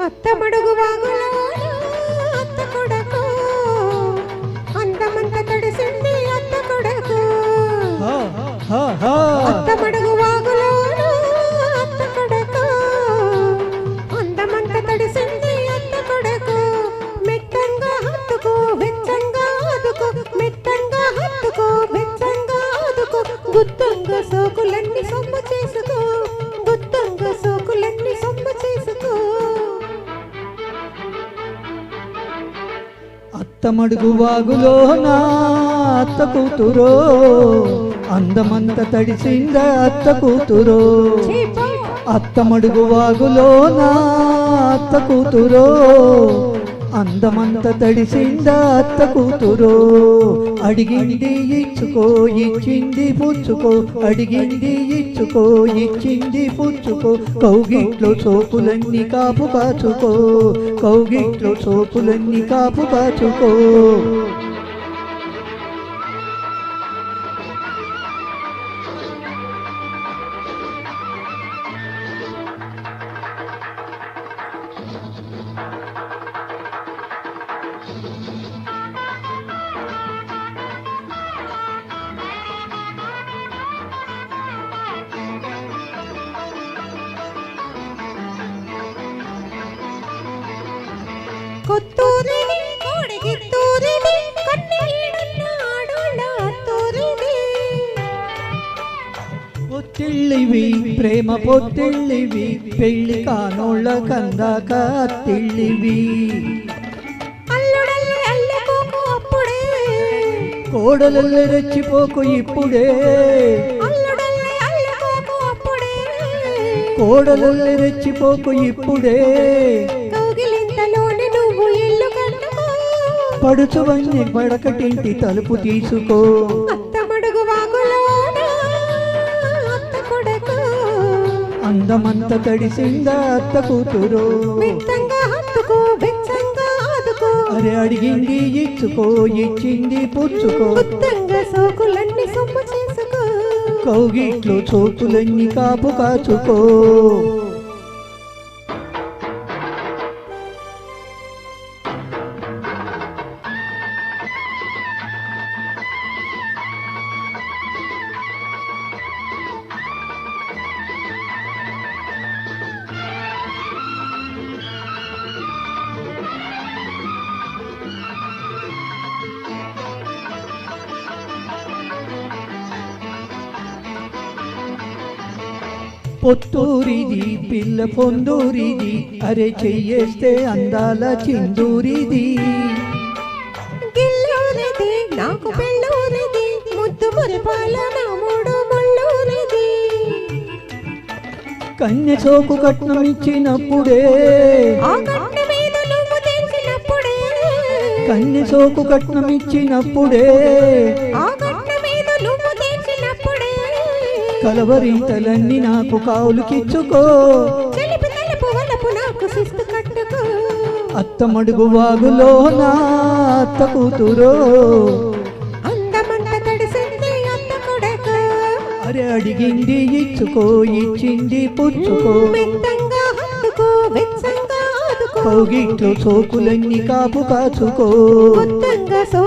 అత్తమడుగు వాగులోన అత్త కొడకు అందమంత తడిసింది అత్త కొడకు. అత్తమడుగు వాగులోన అత్త కొడకు అందమంత తడిసింది అత్త కొడకు. మెత్తంగా హత్తుకో వెచ్చంగా ఆదుకో, మెత్తంగా హత్తుకో వెచ్చంగా ఆదుకో. గుత్తంగా సోకులన్నీ సొమ్ము చేసుకో, గుత్తంగా సోకులన్నీ సొమ్ము చేసుకో. అత్తమడుగు వాగులోన అత్త కూతురో అందమంత తడిసింద అత్త కూతురో. అత్తమడుగు వాగులోన అత్త కూతురో అందమంత తడిసింద అత్త కూతురో. అడిగింది ఇచ్చుకో ఇచ్చింది పుచ్చుకో, అడిగింది ఇచ్చుకో ఇచ్చింది పుచ్చుకో. కౌగిట్లో సోపులన్నీ కాపు కాచుకో, కౌగిట్లో సోపులన్నీ కాపు కాచుకో. కొత్తూరిని కోడిగిత్తూరిని కన్నీళ్ళన్నాడోళ్ళ అత్తూరిని. పొత్తిళ్ళివి ప్రేమ పొత్తిళ్ళివి, పెళ్లి కానోళ్ళ కందాక అత్తిళ్ళివి. అల్లుడల్లి అల్లుకోకు అప్పుడే, కోడలల్లి రెచ్చిపోకు ఇప్పుడే. అల్లుడల్లి అల్లుకోకు అప్పుడే, కోడలల్లి రెచ్చిపోకు ఇప్పుడే. కౌగిలింతలోనే నువ్వు ఇల్లు కట్టుకో, పడుచువన్నీ పడకటింటి తలుపు తీసుకో. అత్తమడుగు వాగులోన అత్త కొడకు అందమంత తడిసింద అత్త కూతురు. మెత్తంగా హత్తుకో వెచ్చంగా ఆదుకో. అరే అడిగింది ఇచ్చుకో ఇచ్చింది పుచ్చుకో. గుత్తంగా సోకులన్నీ సొమ్ము చేసుకో, కౌగిట్లో చోకులన్నీ కాపు కాచుకో. పొత్తూరిది పిల్ల పొందూరిది, అరే చెయ్యేస్తే అందాల చిందూరిది. గిల్లూరిది నాకు పెళ్ళూరిది, ముద్దు మురిపాల నా మూడు ముళ్ళూరిది. కన్య సోకు కట్నం ఇచ్చినప్పుడే, ఆ కట్న మీద నువ్వు తెచ్చినప్పుడే, కన్య సోకు కట్నం ఇచ్చినప్పుడే. ఆ కట్న మీద నువ్వు తెచ్చినప్పుడే. కలవరింతలన్నీ నాకు కావులుకిచ్చుకో, చెలిపి తలుపు వలపు నాకు శిస్తు కట్టుకో. అత్తమడుగు వాగులోన అత్త కూతురో అందమంత తడిసింది అత్త కొడకు. అరే అడిగింది ఇచ్చుకో ఇచ్చింది పుచ్చుకో. మెత్తంగా హత్తుకో వెచ్చంగా ఆదుకో. కౌగిట్లో సోకులన్నీ కాపు కాచుకో. గుత్తంగా సో